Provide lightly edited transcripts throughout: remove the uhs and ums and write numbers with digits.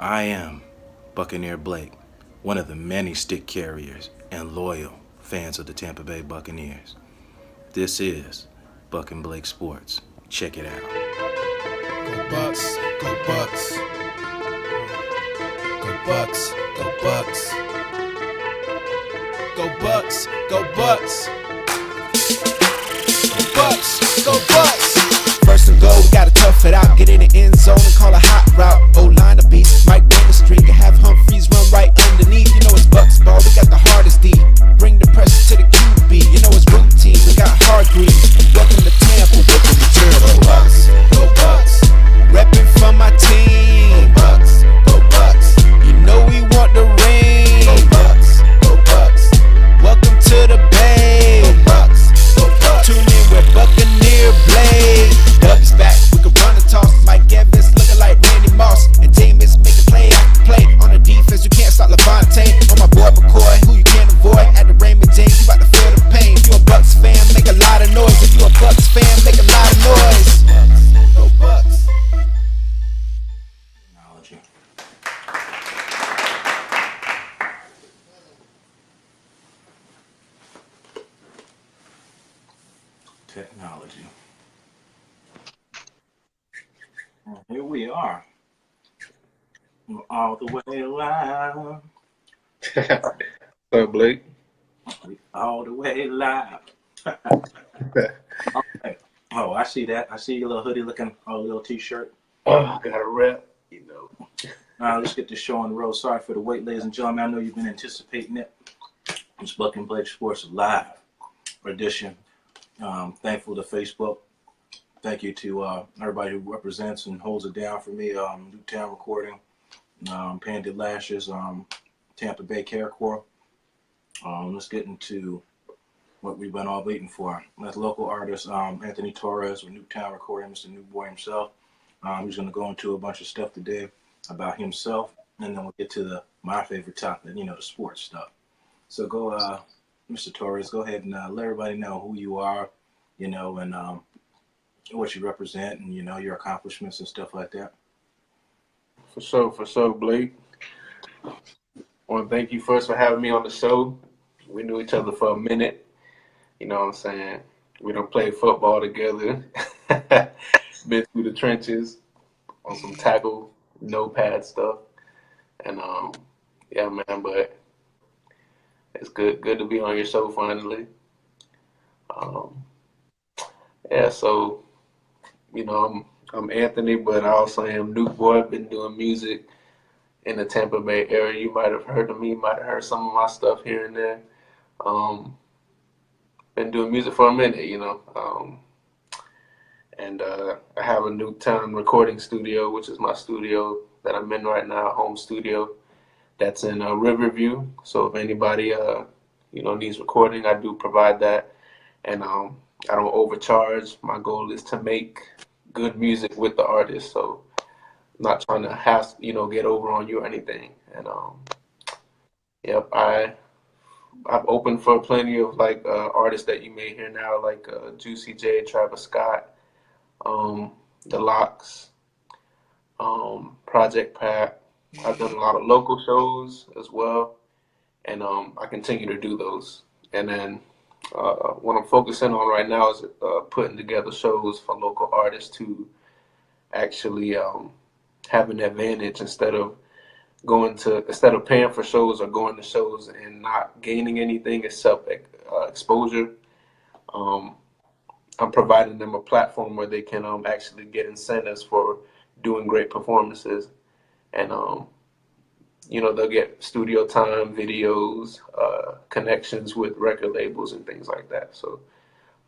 I am Buccaneer Blake, one of the many stick carriers and loyal fans of the Tampa Bay Buccaneers. This is Buck and Blake Sports. Check it out. Go Bucks, go Bucks, go Bucks, go Bucks, go Bucks, go Bucks, go Bucks, go Bucks. First and goal, we gotta tough it out, get in the end zone and call a hot route. O-line a beast, Mike down the street, can have Humphreys run right underneath. You know it's Bucks ball, we got the hardest D. Bring the pressure to the QB, you know it's routine, we got hard greens. Welcome to Tampa, welcome to Tampa. Go Bucks, go Bucks, reppin' for my team. Go Bucks, go Bucks, you know we want the ring. Go Bucks, go Bucks, welcome to the Bay. Go Bucks, go Bucks, tune in with Buccaneer Blade. Bucks back, we can run and toss. Mike Evans looking like Randy Moss. And Jameis make a play after play. On the defense, you can't stop Levante. On my boy McCoy, who you can't avoid. At the Raymond James, you about to feel the pain. If you a Bucks fan, make a lot of noise. If you a Bucks fan, make a lot of noise. Go Bucks. Technology. Technology. And here we are. We're all the way live. What's up, Blake? We all the way live. Okay. Oh, I see that. I see your little hoodie looking, little t-shirt. Oh, I got a rep, you know. Let's get this show on the road. Sorry for the wait, ladies and gentlemen. I know you've been anticipating it. It's Buck and Blake Sports Live edition. Thankful to Facebook. Thank you to everybody who represents and holds it down for me. Nuketown Recording, Pandy Lashes, Tampa Bay Care Corps. Let's get into what we've been all waiting for. That's local artist Anthony Torres with Nuketown Recording, Mr. New Boy himself. He's going to go into a bunch of stuff today about himself, and then we'll get to my favorite topic, the sports stuff. So go, Mr. Torres, go ahead and let everybody know who you are, and what you represent, and your accomplishments and stuff like that. For sure, Blake. I want to thank you first for having me on the show. We knew each other for a minute. You know what I'm saying? We done played football together. Been through the trenches on some tackle, no pad stuff. And yeah, man, but it's good to be on your show finally. Yeah, so I'm Anthony, but I also am Nuke Boy. I've been doing music in the Tampa Bay area. You might have heard of me, might have heard some of my stuff here and there. Been doing music for a minute, and I have a Nuketown recording studio, which is my studio that I'm in right now, home studio. That's in Riverview. So if anybody needs recording, I do provide that, and I don't overcharge. My goal is to make good music with the artist, so I'm not trying to get over on you or anything. And yep, I've opened for plenty of artists that you may hear now, like Juicy J, Travis Scott, The Locks, Project Pat. I've done a lot of local shows as well, and I continue to do those. And then what I'm focusing on right now is putting together shows for local artists to actually have an advantage instead of paying for shows or going to shows and not gaining anything except exposure. I'm providing them a platform where they can actually get incentives for doing great performances, and they'll get studio time, videos, connections with record labels and things like that. So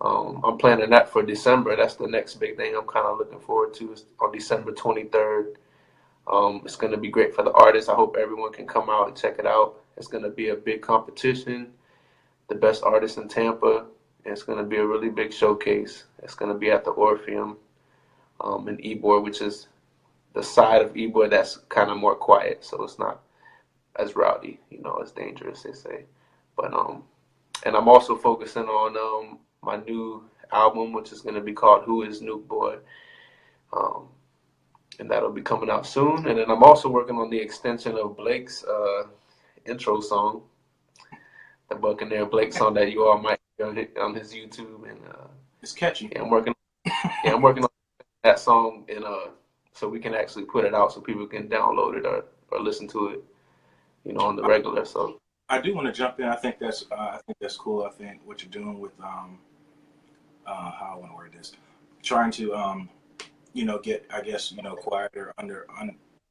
I'm planning that for December. That's the next big thing I'm kind of looking forward to, is on December 23rd. It's going to be great for the artists. I hope everyone can come out and check it out. It's going to be a big competition, the best artists in Tampa. And it's going to be a really big showcase. It's going to be at the Orpheum in Ybor, which is the side of Ybor that's kind of more quiet. So it's not as rowdy, as dangerous, they say. But and I'm also focusing on my new album, which is going to be called Who is Nuke Boy. and that'll be coming out soon. And then I'm also working on the extension of Blake's intro song, the Buccaneer Blake song that you all might hear on his YouTube. And It's catchy. yeah, I'm working on that song, and so we can actually put it out so people can download it or listen to it, you know, on the regular. So I do want to jump in. I think that's cool. I think what you're doing with how I want to word this, trying to you know, get, I guess, you know, quieter under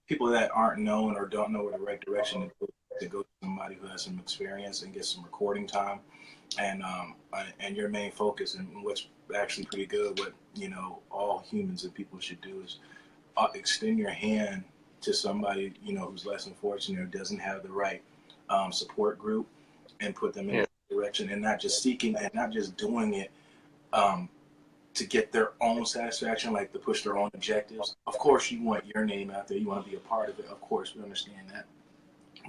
people that aren't known or don't know the right direction to go to somebody who has some experience and get some recording time, and your main focus and what's actually pretty good, what, you know, all humans and people should do is extend your hand to somebody, you know, who's less than fortunate or doesn't have the right support group, and put them in the direction, and not just seeking and not just doing it to get their own satisfaction, like to push their own objectives. Of course, you want your name out there. You want to be a part of it. Of course, we understand that.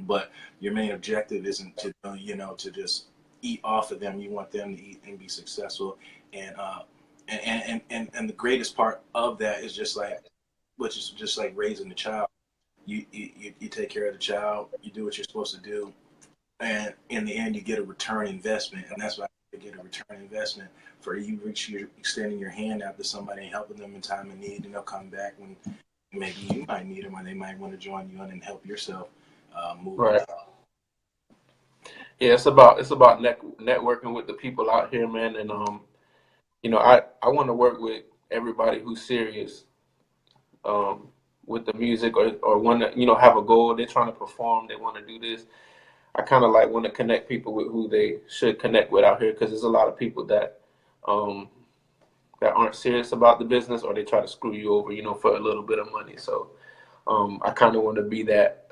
But your main objective isn't to, you know, to just eat off of them. You want them to eat and be successful. And the greatest part of that is just like, which is just like raising the child. You take care of the child. You do what you're supposed to do, and in the end, you get a return investment. And that's why you get a return investment for you. You're extending your hand out to somebody and helping them in time of need, and they'll come back when maybe you might need them, or they might want to join you in and help yourself move. right. Yeah, it's about networking with the people out here, man. And you know, I want to work with everybody who's serious with the music, or want to, you know, have a goal. They're trying to perform. They want to do this. I kind of like want to connect people with who they should connect with out here, because there's a lot of people that that aren't serious about the business, or they try to screw you over, you know, for a little bit of money. So I kind of want to be that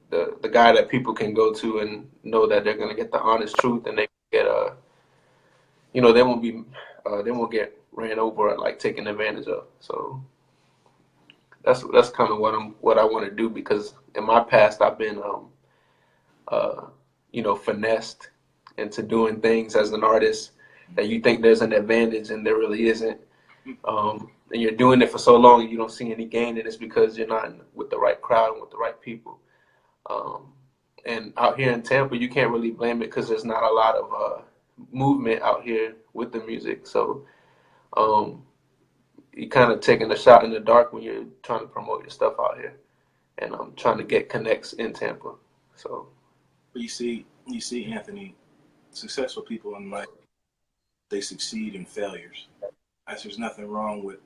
the guy that people can go to and know that they're gonna get the honest truth, and they get you know, they won't get ran over or like taken advantage of. So that's kind of what I want to do, because in my past I've been you know, finessed into doing things as an artist that you think there's an advantage and there really isn't. And you're doing it for so long and you don't see any gain, and it's because you're not with the right crowd and with the right people. And out here in Tampa, you can't really blame it, because there's not a lot of movement out here with the music. So you're kind of taking a shot in the dark when you're trying to promote your stuff out here, and I'm trying to get connects in Tampa. So. But you see, Anthony, successful people in life, they succeed in failures. There's nothing wrong with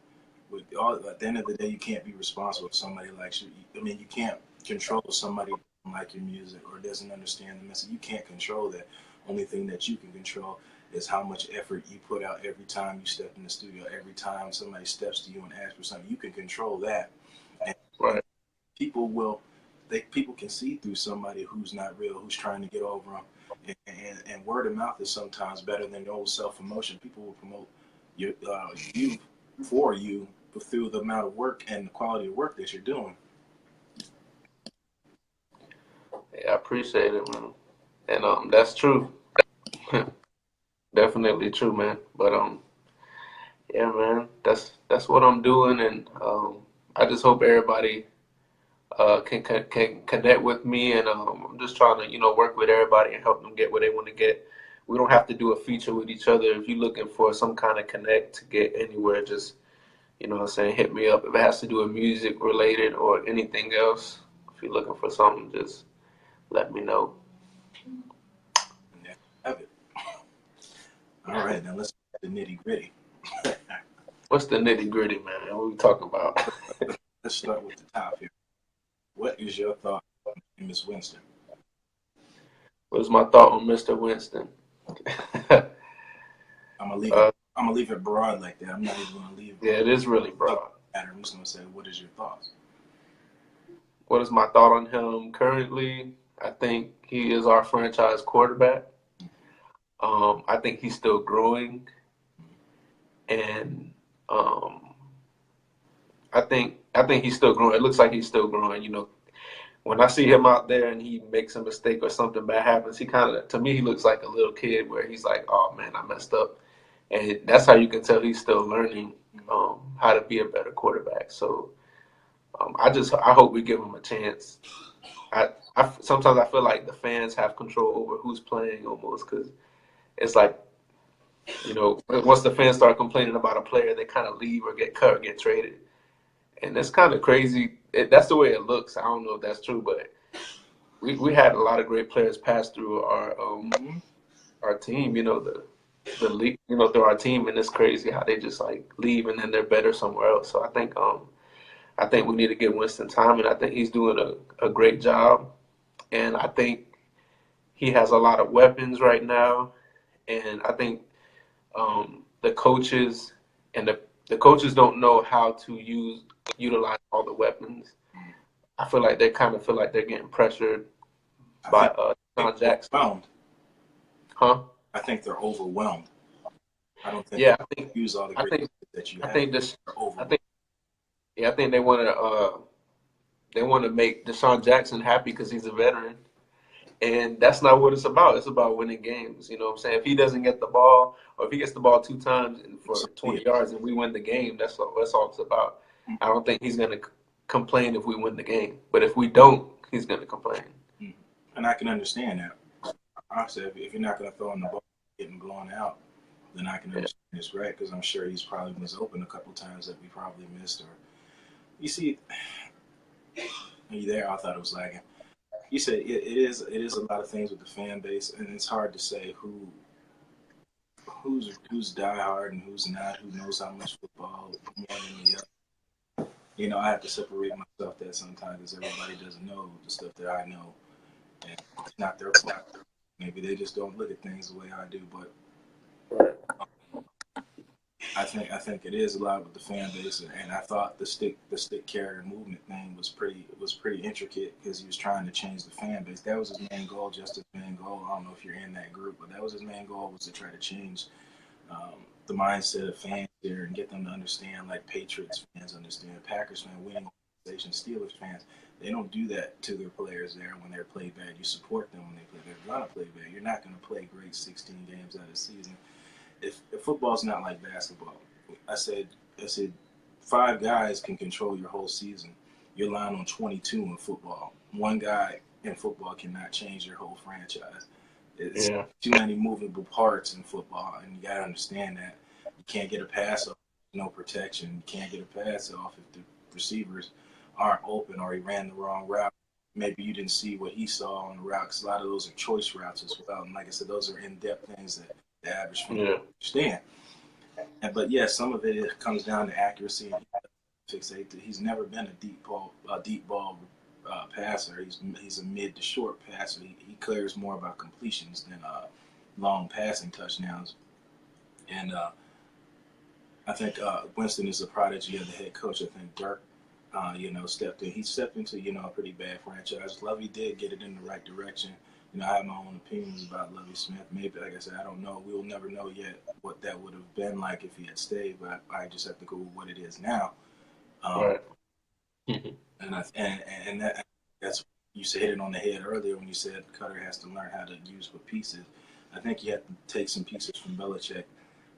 all. At the end of the day, you can't be responsible for somebody like you. I mean, you can't control somebody who doesn't like your music or doesn't understand the message. You can't control that. Only thing that you can control is how much effort you put out every time you step in the studio, every time somebody steps to you and asks for something. You can control that. And Right. people can see through somebody who's not real, who's trying to get over them. And word of mouth is sometimes better than the old self-promotion. People will promote you for you through the amount of work and the quality of work that you're doing. Yeah, I appreciate it, man. And that's true. Definitely true, man. But yeah, man, that's what I'm doing, and I just hope everybody can connect with me, and I'm just trying to, you know, work with everybody and help them get where they want to get. We don't have to do a feature with each other. If you're looking for some kind of connect to get anywhere, just, you know what I'm saying, hit me up. If it has to do with music related or anything else, if you're looking for something, just let me know. And there you have it. All right, now let's get the nitty gritty. What's the nitty gritty, man? What we talking about? Let's start with the top here. What is your thought on Miss Winston? What's my thought on Mr. Winston? I'm gonna leave it broad like that. I'm not even gonna leave. Yeah, it is really broad. I'm just gonna say, what is your thoughts? What is my thought on him currently? I think he is our franchise quarterback. I think he's still growing, and I think he's still growing. It looks like he's still growing. You know, when I see him out there and he makes a mistake or something bad happens, he kind of, to me, he looks like a little kid where he's like, "Oh man, I messed up," and that's how you can tell he's still learning. how to be a better quarterback. So I hope we give him a chance. Sometimes I feel like the fans have control over who's playing almost, because it's like, once the fans start complaining about a player, they kind of leave or get cut or get traded. And that's kind of crazy. That's the way it looks. I don't know if that's true, but we had a lot of great players pass through our team. The league, through our team, and it's crazy how they just like leave and then they're better somewhere else. So I think we need to give Winston time, and I think he's doing a great job. And I think he has a lot of weapons right now, and I think the coaches and the coaches don't know how to utilize all the weapons. I feel like they kind of feel like they're getting pressured by John Jackson. Overwhelmed. Huh? I think they're overwhelmed. I don't think they use all the great that you have. I think they want to make Deshaun Jackson happy because he's a veteran. And that's not what it's about. It's about winning games. You know what I'm saying? If he doesn't get the ball, or if he gets the ball 2 times and for 20 yards and we win the game, that's all it's about. I don't think he's going to complain if we win the game. But if we don't, he's going to complain. And I can understand that. Honestly, if you're not going to throw in the ball, getting blown out, then I can understand this, right? Because I'm sure he's probably was open a couple times that we probably missed. Or you see, are you there? I thought it was lagging. You said it is a lot of things with the fan base, and it's hard to say who's diehard and who's not, who knows how much football more than the other. I have to separate myself that sometimes because everybody doesn't know the stuff that I know, and it's not their fault. Maybe they just don't look at things the way I do, but I think it is a lot with the fan base, and I thought the stick carrier movement thing was pretty intricate because he was trying to change the fan base. That was his main goal, just his main goal. I don't know if you're in that group, but that was his main goal, was to try to change the mindset of fans there and get them to understand, like Patriots fans understand, Packers fans, winning organizations, Steelers fans. They don't do that to their players there when they're played bad. You support them when they play. They're gonna play bad. You're not gonna play great 16 games out of the season. If football's not like basketball, I said 5 guys can control your whole season. You're lying on 22 in football. One guy in football cannot change your whole franchise. It's too many movable parts in football, and you gotta understand that. You can't get a pass off, no protection. You can't get a pass off if the receivers aren't open or he ran the wrong route. Maybe you didn't see what he saw on the route, because a lot of those are choice routes as well. And like I said, those are in-depth things that the average fan understand. But some of it comes down to accuracy and fixate. He's never been a deep ball passer. He's a mid to short passer. He cares more about completions than long passing touchdowns. And I think Winston is a prodigy of the head coach. I think Dirk, stepped in. He stepped into a pretty bad franchise. Lovey did get it in the right direction. I have my own opinions about Lovie Smith. Maybe, like I said, I don't know. We will never know yet what that would have been like if he had stayed. But I just have to go with what it is now. Right. And that's, you hit it on the head earlier when you said Cutter has to learn how to use what pieces. I think you have to take some pieces from Belichick,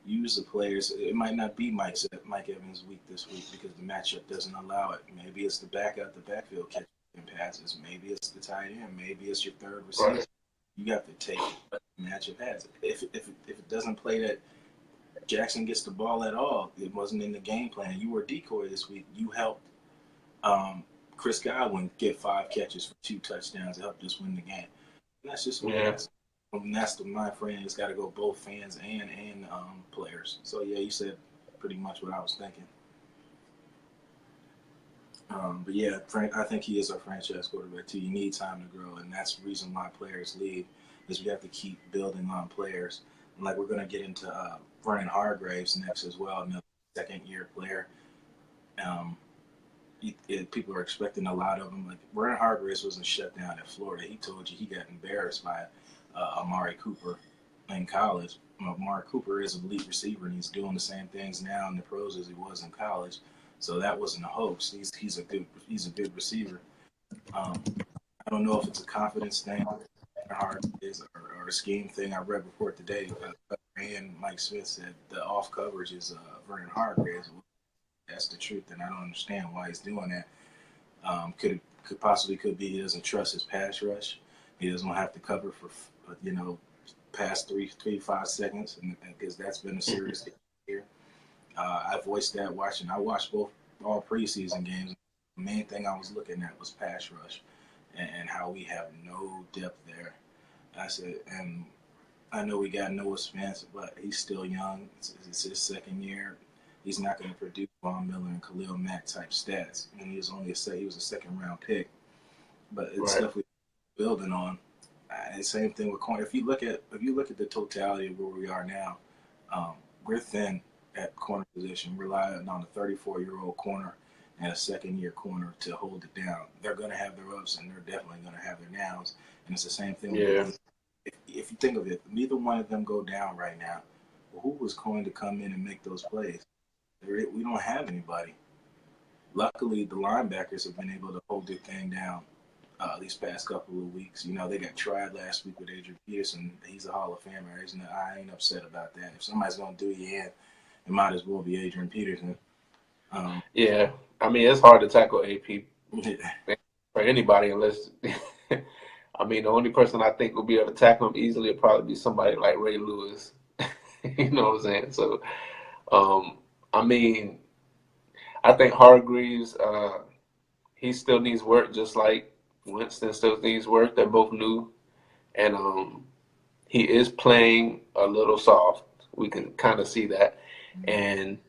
use the players. It might not be Mike Evans' week this week because the matchup doesn't allow it. Maybe it's the back out the backfield catching passes. Maybe it's the tight end. Maybe it's your third receiver. Right. You have to take what the matchup has. If it doesn't play that Jackson gets the ball at all, it wasn't in the game plan. You were a decoy this week. You helped Chris Godwin get 5 catches for 2 touchdowns to help us win the game. And that's just what it is. And that's the mind frame. It's got to go both fans and players. So, you said pretty much what I was thinking. Frank, I think he is our franchise quarterback too. You need time to grow, and that's the reason why players leave, is we have to keep building on players. And like, we're going to get into Vernon Hargraves next as well, another second-year player. People are expecting a lot of him. Like, Vernon Hargraves wasn't shut down at Florida. He told you he got embarrassed by Amari Cooper in college. Amari Cooper is an elite receiver, and he's doing the same things now in the pros as he was in college. So that wasn't a hoax. He's a good receiver. I don't know if it's a confidence thing or a scheme thing. I read a report today. and Mike Smith said the off coverage is Vernon Hargreaves. That's the truth, and I don't understand why he's doing that. Could be he doesn't trust his pass rush. He doesn't have to cover for past 3 5 seconds, and because that's been a serious issue here. I voiced that watching. I watched all preseason games. The main thing I was looking at was pass rush and how we have no depth there. I said, and I know we got Noah Spence, but he's still young. It's his second year. He's not going to produce Von Miller and Khalil Mack type stats. And he was only he was a second round pick, but it's definitely building on. And same thing with corner. If you look at the totality of where we are now, we're thin at corner position, relying on a 34-year-old corner and a second-year corner to hold it down. They're going to have their ups, and they're definitely going to have their downs. And it's the same thing. Yeah. If you think of it, neither one of them go down right now. Well, who was going to come in and make those plays? We don't have anybody. Luckily, the linebackers have been able to hold their thing down these past couple of weeks. They got tried last week with Adrian Peterson. He's a Hall of Famer. I ain't upset about that. If somebody's going to do you in, it might as well be Adrian Peterson. Yeah, I mean, it's hard to tackle AP for anybody unless I mean, the only person I think will be able to tackle him easily would probably be somebody like Ray Lewis. You know what I'm saying? So, I mean, I think Hargreaves, he still needs work, just like Winston still needs work. They're both new, and he is playing a little soft. We can kind of see that, and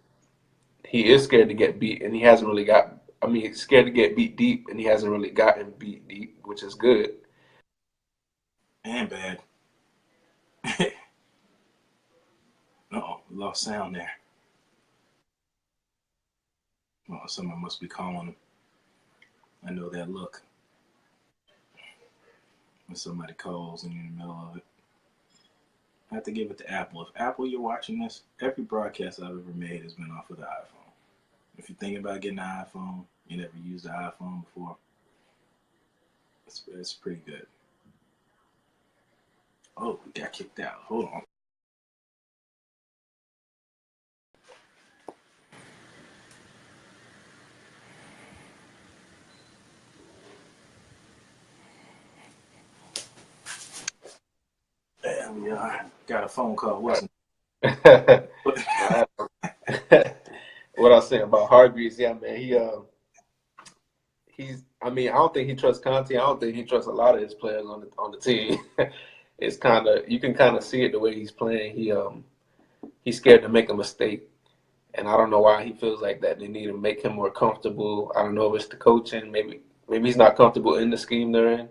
he is scared to get beat, and he hasn't really got. I mean, he's scared to get beat deep, and he hasn't really gotten beat deep, which is good. And bad. Uh-oh, we lost sound there. Oh, someone must be calling him. I know that look. When somebody calls and you're in the middle of it. I have to give it to Apple. If Apple, you're watching this, every broadcast I've ever made has been off of the iPhone. If you're thinking about getting an iPhone, you never used the iPhone before, it's pretty good. Oh, we got kicked out. Hold on. There we are. Got a phone call, wasn't it? What I say about Hargreaves, yeah, man, he's. I mean, I don't think he trusts Conte. I don't think he trusts a lot of his players on the team. It's kind of, you can kind of see it the way he's playing. He's scared to make a mistake, and I don't know why he feels like that. They need to make him more comfortable. I don't know if it's the coaching. Maybe he's not comfortable in the scheme they're in,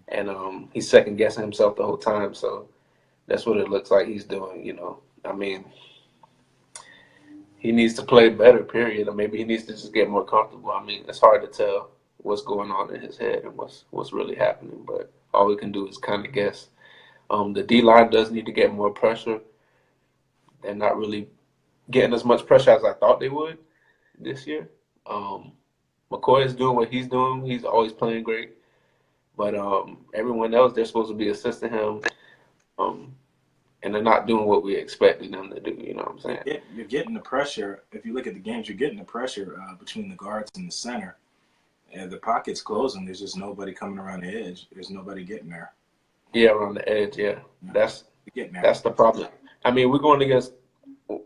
and he's second guessing himself the whole time. So that's what it looks like he's doing. I mean, he needs to play better, period. Or maybe he needs to just get more comfortable. I mean, it's hard to tell what's going on in his head and what's really happening, but all we can do is kind of guess. The D-line does need to get more pressure. They're not really getting as much pressure as I thought they would this year. McCoy is doing what he's doing. He's always playing great. But everyone else, they're supposed to be assisting him. And they're not doing what we expected them to do. You know what I'm saying? Yeah, you're getting the pressure. If you look at the games, you're getting the pressure between the guards and the center. And the pocket's closing. There's just nobody coming around the edge. There's nobody getting there. Yeah, around the edge. Yeah, that's the problem. I mean, when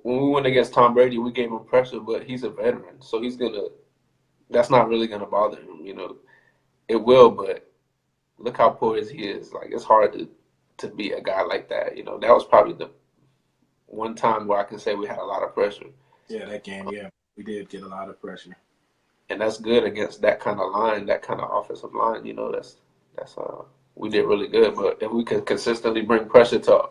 we went against Tom Brady, we gave him pressure, but he's a veteran, so that's not really gonna bother him. It will, but look how poised he is. Like, it's hard to beat a guy like that. That was probably the one time where I can say we had a lot of pressure. Yeah, that game. Yeah, we did get a lot of pressure, and that's good against that kind of line, that kind of offensive line. We did really good. But if we can consistently bring pressure to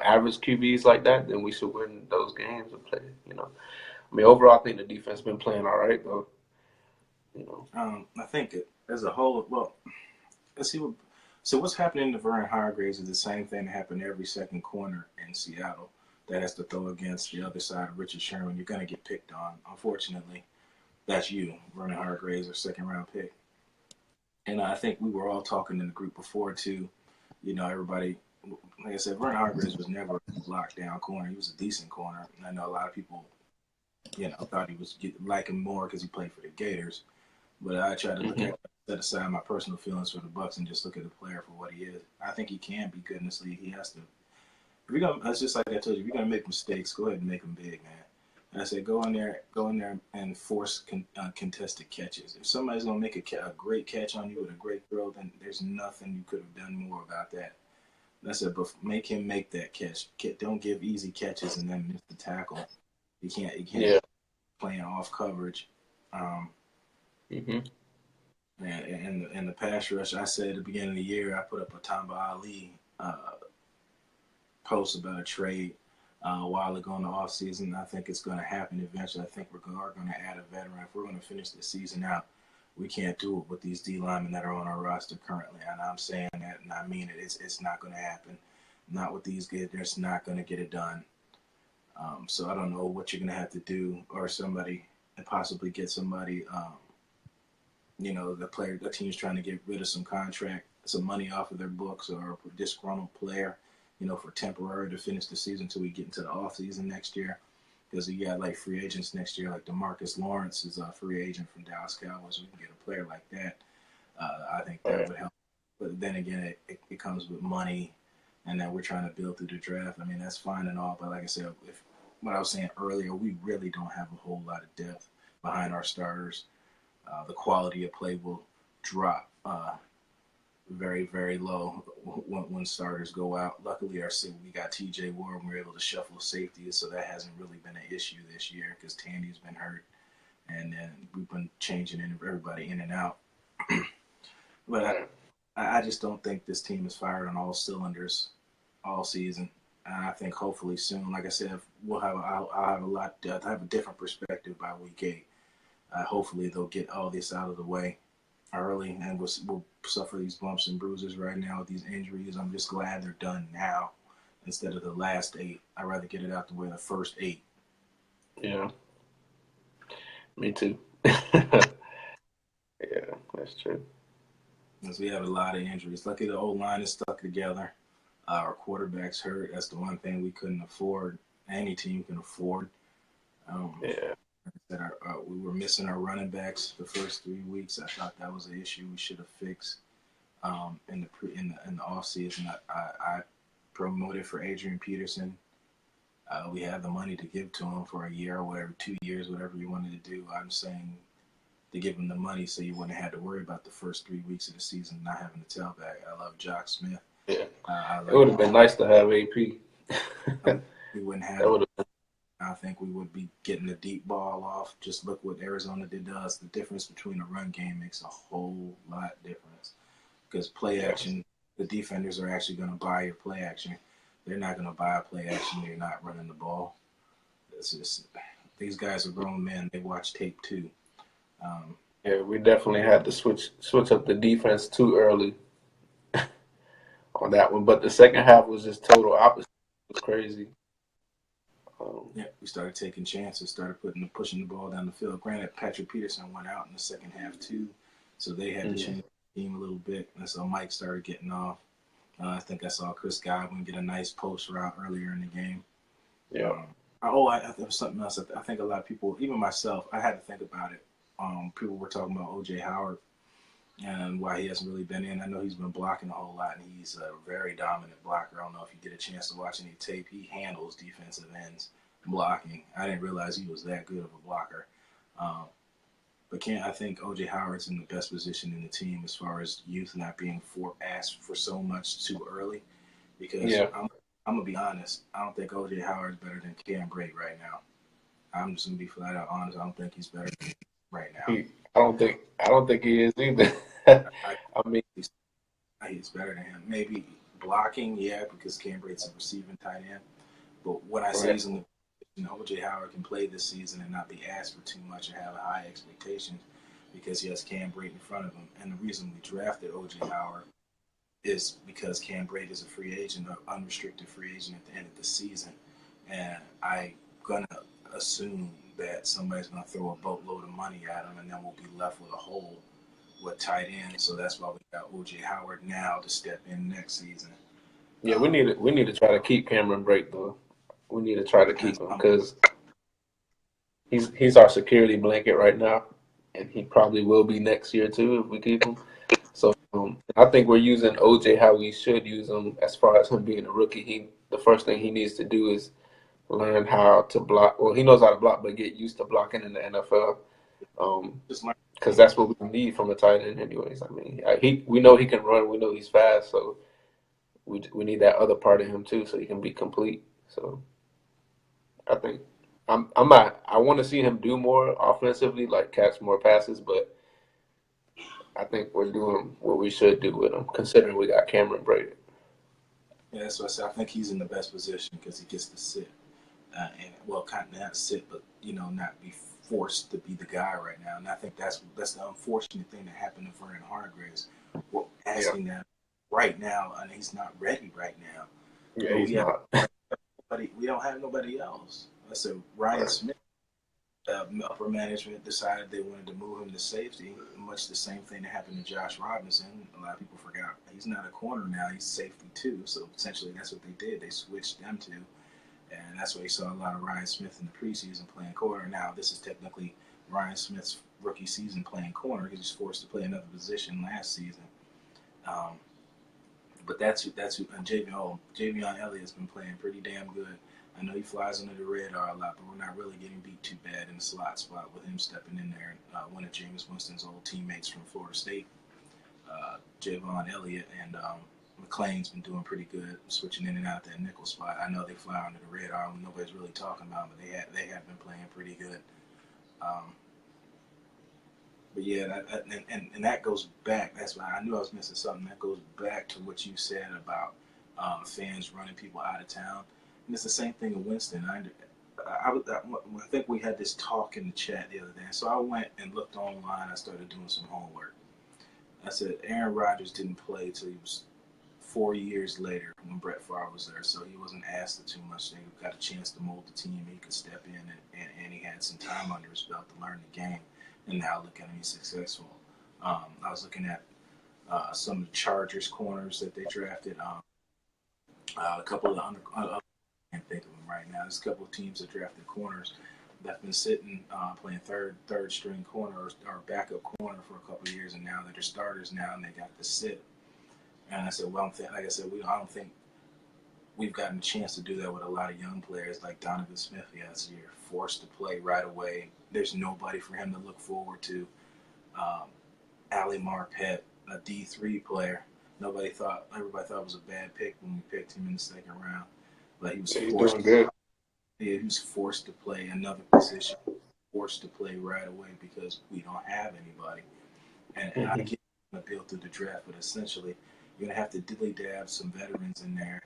average QBs like that, then we should win those games and play. I mean, overall, I think the defense been playing all right though. I think as a whole, well, let's see what's happening to Vernon Hargreaves is the same thing that happened every second corner in Seattle that has to throw against the other side of Richard Sherman. You're going to get picked on. Unfortunately, that's you, Vernon Hargreaves, a second-round pick. And I think we were all talking in the group before, too. Everybody like I said, Vernon Hargreaves was never a lockdown corner. He was a decent corner. And I know a lot of people, thought he was like him more because he played for the Gators. But I try to look at set aside my personal feelings for the Bucks and just look at the player for what he is. I think he can be good in this league. He has to. If you're gonna, it's just like I told you, if you're gonna make mistakes, go ahead and make them big, man. And I said, go in there and force contested catches. If somebody's gonna make a great catch on you with a great throw, then there's nothing you could have done more about that. And I said, but make him make that catch. Don't give easy catches and then miss the tackle. You can't playing off coverage. And the pass rush, I said at the beginning of the year, I put up a TAMPA Ali post about a trade a while ago in the offseason. I think it's going to happen eventually. I think we're going to add a veteran. If we're going to finish the season out, we can't do it with these D linemen that are on our roster currently. And I'm saying that, and I mean it. It's not going to happen. Not with these guys. They're just not going to get it done. So I don't know what you're going to have to do, or somebody, and possibly get somebody. The team's trying to get rid of some money off of their books, or a disgruntled player, for temporary to finish the season until we get into the off season next year. Because you got like free agents next year, like DeMarcus Lawrence is a free agent from Dallas Cowboys. We can get a player like that. I think that would help. But then again, it comes with money, and that we're trying to build through the draft. I mean, that's fine and all, but like I said, what I was saying earlier, we really don't have a whole lot of depth behind our starters. The quality of play will drop very, very low when starters go out. Luckily, we got TJ Ward, and we're able to shuffle safeties, so that hasn't really been an issue this year because Tandy's been hurt, and then we've been changing everybody in and out. But I just don't think this team is fired on all cylinders all season. And I think hopefully soon, like I said, I'll have a different perspective by week 8. Hopefully they'll get all this out of the way early, and we'll suffer these bumps and bruises right now with these injuries. I'm just glad they're done now instead of the last 8. I'd rather get it out the way the first 8. Yeah. Me too. Yeah, that's true. Because we have a lot of injuries. Luckily, the O-line is stuck together. Our quarterback's hurt. That's the one thing we couldn't afford. Any team can afford. That we were missing our running backs the first 3 weeks. I thought that was an issue we should have fixed in the off season. I promoted for Adrian Peterson. We have the money to give to him for a year or whatever, 2 years, whatever you wanted to do. I'm saying to give him the money so you wouldn't have to worry about the first 3 weeks of the season not having a tailback. I love Jock Smith. Yeah, it would have been nice to have AP. We wouldn't have. I think we would be getting the deep ball off. Just look what Arizona did to us. The difference between a run game makes a whole lot difference. Because play action, the defenders are actually going to buy your play action. They're not going to buy a play action. You're not running the ball. It's just, these guys are grown men. They watch tape too. Yeah, we definitely had to switch up the defense too early on that one. But the second half was just total opposite. It was crazy. We started taking chances, started pushing the ball down the field. Granted, Patrick Peterson went out in the second half too, so they had to change the team a little bit. And so Mike started getting off. I think I saw Chris Godwin get a nice post route earlier in the game. Yeah. There was something else. I think a lot of people, even myself, I had to think about it. People were talking about O.J. Howard and why he hasn't really been in. I know he's been blocking a whole lot, and he's a very dominant blocker. I don't know if you get a chance to watch any tape. He handles defensive ends blocking. I didn't realize he was that good of a blocker. But I think O.J. Howard's in the best position in the team as far as youth not being asked for so much too early. Because I'm going to be honest, I don't think O.J. Howard's better than Cam Brate right now. I'm just going to be flat out honest. I don't think he's better than him right now. I don't think he is either. I mean, he's better than him. Maybe blocking, because Cam Brate's a receiving tight end. But when I say he's in the O.J. Howard can play this season and not be asked for too much and have high expectations because he has Cam Brate in front of him. And the reason we drafted O.J. Howard is because Cam Brate is a free agent, an unrestricted free agent at the end of the season. And I'm going to assume that somebody's going to throw a boatload of money at him, and then we'll be left with a hole with tight end. So that's why we got O.J. Howard now to step in next season. Yeah, we need to try to keep Cameron Brake though. We need to try to keep him because he's our security blanket right now, and he probably will be next year too if we keep him. So I think we're using OJ how we should use him as far as him being a rookie. The first thing he needs to do is learn how to block. Well, he knows how to block, but get used to blocking in the NFL. Just like Because that's what we need from a tight end, anyways. I mean, we know he can run, we know he's fast, so we need that other part of him too, so he can be complete. So I think I'm not. I want to see him do more offensively, like catch more passes, but I think we're doing what we should do with him, considering we got Cameron Brate. yeah, that's what I said. I think he's in the best position because he gets to sit and well, kind of not sit, but not be forced to be the guy right now. And I think that's the unfortunate thing that happened to Vernon Hargreaves. We're Yeah, asking that right now, and he's not ready right now. yeah, But he's not. we don't have nobody else. I said Ryan Right. Smith. Upper management decided they wanted to move him to safety. Much the same thing that happened to Josh Robinson. A lot of people forgot he's not a corner now; he's safety too. So essentially, that's what they did. They switched them to, and that's why you saw a lot of Ryan Smith in the preseason playing corner. Now this is technically Ryan Smith's rookie season playing corner. He was forced to play another position last season. Um, but that's who and Javion Elliott's been playing pretty damn good. I know he flies under the radar a lot, but we're not really getting beat too bad in the slot spot with him stepping in there. One of Jameis Winston's old teammates from Florida State, Javon Elliott, and McClain's been doing pretty good, switching in and out that nickel spot. I know they fly under the radar, nobody's really talking about them, but they have been playing pretty good. Um, but yeah, and that goes back. That's why I knew I was missing something. That goes back to what you said about fans running people out of town. And it's the same thing in Winston. I think we had this talk in the chat the other day. So I went and looked online. I started doing some homework. I said Aaron Rodgers didn't play till he was 4 years later when Brett Favre was there. So he wasn't asked to too much. He got a chance to mold the team. He could step in and he had some time under his belt to learn the game. And now look at him, he's successful. I was looking at some of the Chargers corners that they drafted. A couple of I can't think of them right now. There's a couple of teams that drafted corners that've been sitting playing third string corner or backup corner for a couple of years, and now they're starters now, and they got to sit. And I said, well, like I said, I don't think we've gotten a chance to do that with a lot of young players like Donovan Smith last year, forced to play right away. There's nobody for him to look forward to. Ali Marpet, a D3 player. Everybody thought it was a bad pick when we picked him in the second round, but he was Yeah, he's forced. doing good. Yeah, he was forced to play another position, forced to play right away because we don't have anybody. And I Hmm. get to build through the draft, but essentially you're gonna have to dilly dab some veterans in there.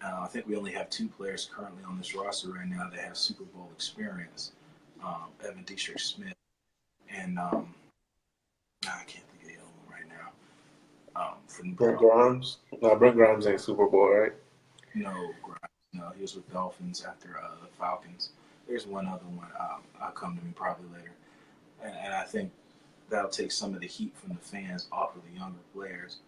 I think we only have two players currently on this roster right now that have Super Bowl experience. Evan Dietrich Smith and I can't think of the other one right now. From Brent Grimes. No, Brent Grimes ain't Super Bowl, right? no, Grimes. No, he was with Dolphins after the Falcons. There's one other one. I'll come to me probably later. And I think that'll take some of the heat from the fans off of the younger players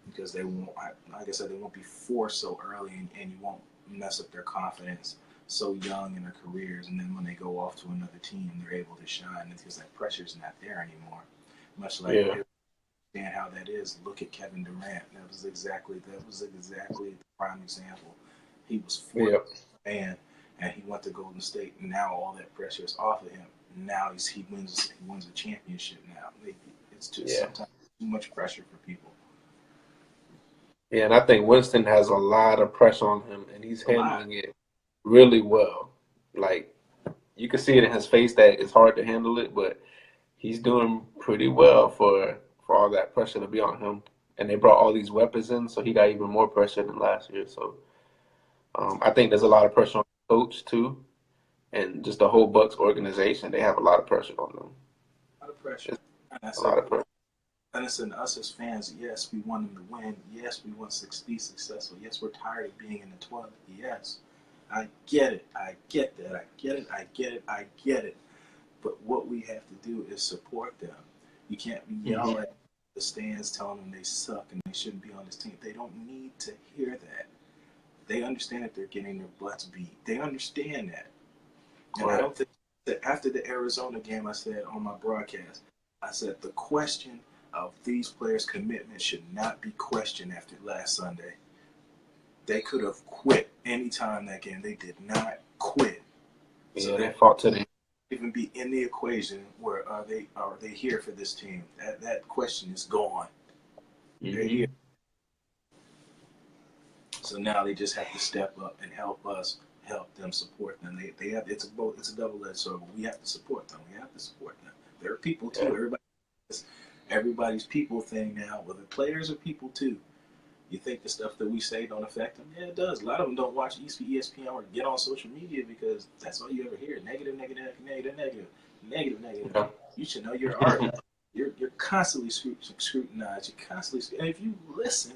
because they won't, like I said, they won't be forced so early and you won't mess up their confidence so young in their careers. And then when they go off to another team, they're able to shine because that pressure's not there anymore. Much like Yeah. understand how that is. Look at Kevin Durant. That was exactly the prime example. He was forced Yep. man, and he went to Golden State, and now all that pressure is off of him. Now he wins a championship. Now it's just Yeah. sometimes too much pressure for people. Yeah, and I think Winston has a lot of pressure on him, and he's A lot. handling it really well. Like you can see it in his face that it's hard to handle it, but he's doing pretty well for all that pressure to be on him. And they brought all these weapons in, so he got even more pressure than last year. So I think there's a lot of pressure on the coach too, and just the whole Bucks organization. They have a lot of pressure on them. A lot of pressure. It's And I a lot said, of pressure. and listen, us as fans, yes, we want them to win. Yes, we want to be successful. Yes, we're tired of being in the toilet. Yes, I get it. I get that. I get it. I get it. I get it. But what we have to do is support them. You can't be yelling at the stands telling them they suck and they shouldn't be on this team. They don't need to hear that. They understand that they're getting their butts beat. They understand that. And Right. I don't think that after the Arizona game, I said on my broadcast, I said the question of these players' commitment should not be questioned after last Sunday. They could have quit anytime that game. They did not quit. Yeah, So they that fought to the even be in the equation where are they here for this team? That question is gone. They're here. So now they just have to step up and help us, help them, support them. They have it's a double-edged sword. But we have to support them. We have to support them. They're people too. Everybody's people thing now. Well, the players are people too. You think the stuff that we say don't affect them? Yeah, it does. A lot of them don't watch ESPN or get on social media because that's all you ever hear. Negative, negative, negative, negative, negative, negative. Yeah. You should know your art. You're constantly scrutinized. You're constantly, and if you listen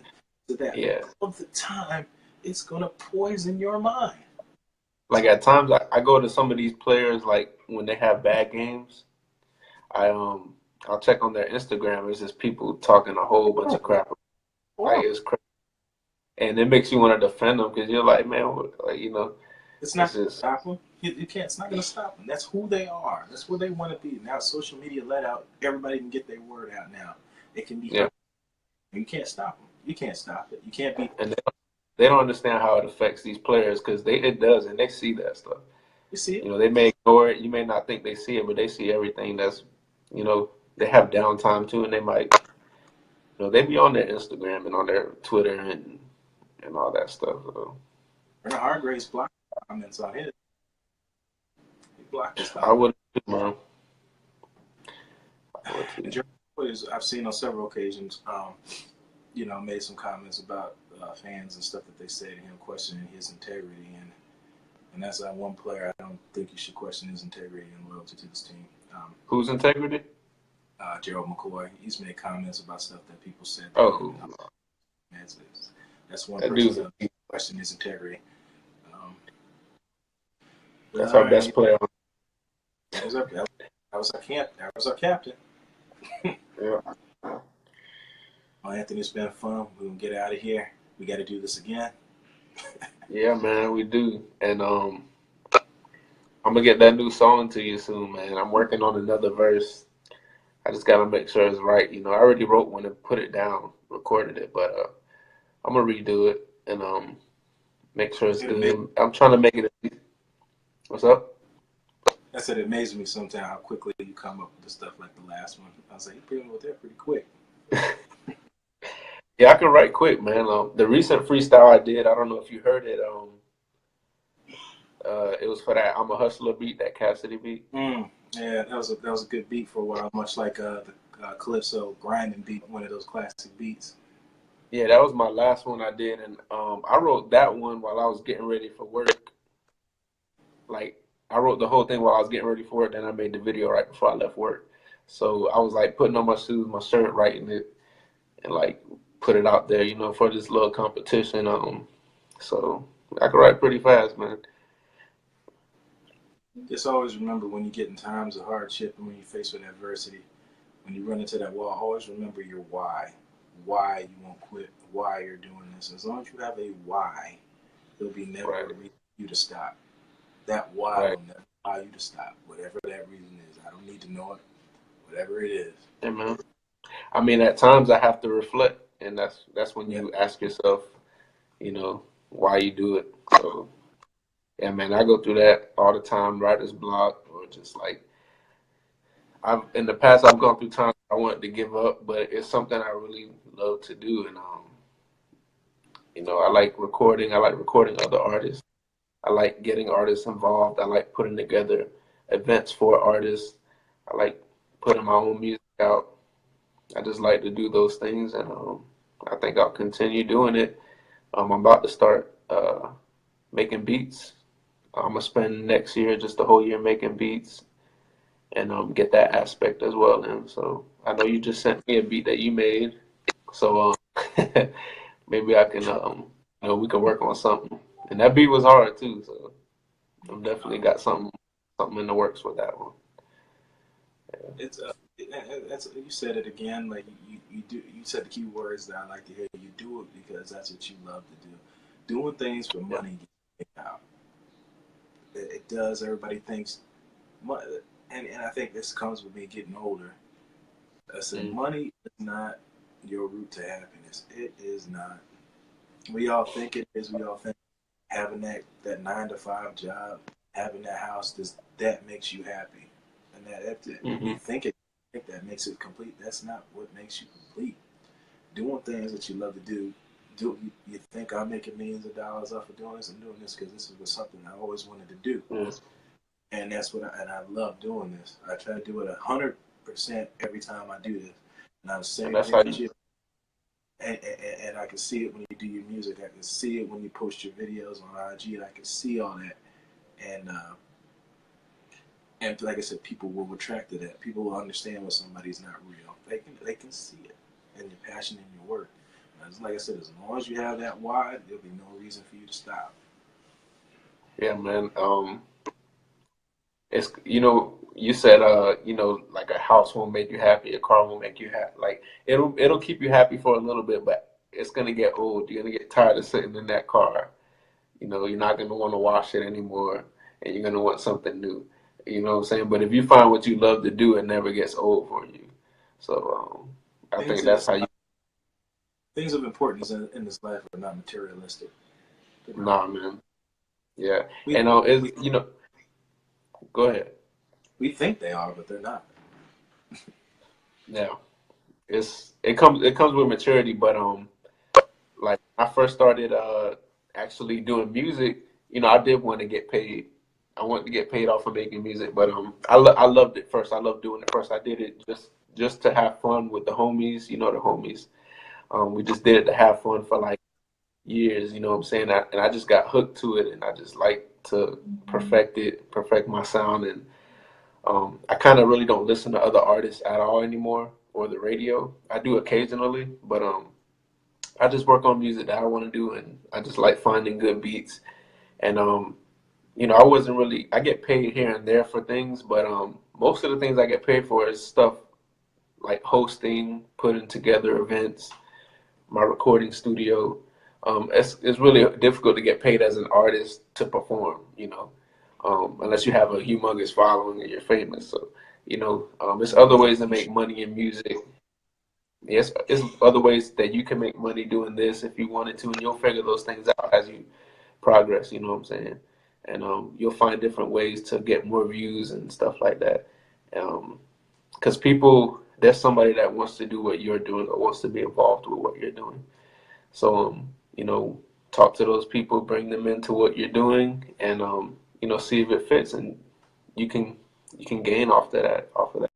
to that all the time, it's gonna poison your mind. Like at times, I go to some of these players like when they have bad games. I'll check on their Instagram. It's just people talking a whole bunch of crap. Like it's crazy, and it makes you want to defend them because you're like, man, like it's not going to stop them. You can't. It's not going to stop them. That's who they are. That's where they want to be. Now social media let out. Everybody can get their word out now. It can be. Yeah. You can't stop them. You can't stop it. You can't be. And they don't understand how it affects these players because it does, and they see that stuff. You see it. They may ignore it. You may not think they see it, but they see everything. That's they have downtime too, and they might. They be on their Instagram and on their Twitter and all that stuff. So. Bernard Hargraves blocked comments on his. He blocked his comments. I would too, man. I've seen on several occasions, made some comments about fans and stuff that they say to him, questioning his integrity, and that's one player I don't think you should question his integrity and loyalty to this team. Whose integrity? Gerald McCoy. He's made comments about stuff that people said. That's one person that question his integrity. That's our best player. That was our captain. Yeah. Well, Anthony, it's been fun. We're gonna get out of here. We got to do this again. Yeah, man, we do. And I'm gonna get that new song to you soon, man. I'm working on another verse. I just gotta make sure it's right. I already wrote one and put it down, recorded it, but I'm gonna redo it and make sure it's good. I'm trying to make it. What's up? I said it amazes me sometimes how quickly you come up with the stuff like the last one. I was like, you pretty much there pretty quick. Yeah, I can write quick, man. The recent freestyle I did, I don't know if you heard it. It was for that "I'm a Hustler" beat, that Cassidy beat. Yeah, that was a good beat for a while, much like the Calypso grinding beat, one of those classic beats. Yeah, that was my last one I did, and I wrote that one while I was getting ready for work. Like, I wrote the whole thing while I was getting ready for work, then I made the video right before I left work. So I was like putting on my shoes, my shirt, writing it, and like put it out there, for this little competition. So I can write pretty fast, man. Just always remember when you get in times of hardship and when you're faced with adversity, when you run into that wall, always remember your why you won't quit, why you're doing this. As long as you have a why, there'll be never a reason for you to stop. That why will never allow you to stop, whatever that reason is. I don't need to know it, whatever it is. Yeah, man. I mean, at times I have to reflect, and that's when you ask yourself, why you do it. So, yeah, man, I go through that all the time, writer's block, or just like, in the past I've gone through times I wanted to give up, but it's something I really love to do, and I like recording. I like recording other artists. I like getting artists involved. I like putting together events for artists. I like putting my own music out. I just like to do those things, and I think I'll continue doing it. I'm about to start making beats. I'm going to spend next year, just the whole year, making beats and get that aspect as well. And so I know you just sent me a beat that you made, so maybe I can, we can work on something. And that beat was hard too, so I'm definitely got something in the works with that one. Yeah. It's you said it again. Like you said the key words that I like to hear. You do it because that's what you love to do. doing things for money out. It does. Everybody thinks, and I think this comes with me getting older. I said, money is not your route to happiness. It is not. We all think it is. We all think having that 9 to 5 job, having that house, that makes you happy, and you think that makes it complete. That's not what makes you complete. Doing things that you love to do. You think I'm making millions of dollars off of doing this? I'm doing this because this was something I always wanted to do, and that's what I love doing this. I try to do it 100% every time I do this, and I'm saying with you. And I can see it when you do your music. I can see it when you post your videos on IG. And I can see all that, and like I said, people will attract to that. People will understand when somebody's not real. They can see it, and your passion in your work. Like I said, as long as you have that why, there'll be no reason for you to stop. Yeah, man. It's you said like a house won't make you happy, a car won't make you happy. Like it'll keep you happy for a little bit, but it's gonna get old. You're gonna get tired of sitting in that car. You're not gonna want to wash it anymore, and you're gonna want something new. You know what I'm saying? But if you find what you love to do, it never gets old for you. So I think that's how you. Things of importance in this life are not materialistic. Nah, man. Yeah, and go ahead. We think they are, but they're not. Yeah, it comes with maturity, but like I first started actually doing music, I did want to get paid. I wanted to get paid off of making music, but I loved it first. I loved doing it first. I did it just to have fun with the homies, the homies. We just did it to have fun for like years, you know what I'm saying? And I just got hooked to it, and I just like to perfect my sound, and I kind of really don't listen to other artists at all anymore, or the radio. I do occasionally, but I just work on music that I want to do, and I just like finding good beats. And I get paid here and there for things, but most of the things I get paid for is stuff like hosting, putting together events, my recording studio. It's really difficult to get paid as an artist to perform, unless you have a humongous following and you're famous. So, there's other ways to make money in music. Yes, it's other ways that you can make money doing this if you wanted to, and you'll figure those things out as you progress. You know what I'm saying? And you'll find different ways to get more views and stuff like that. Because there's somebody that wants to do what you're doing or wants to be involved with what you're doing. So, talk to those people, bring them into what you're doing, and see if it fits, and you can gain off of that.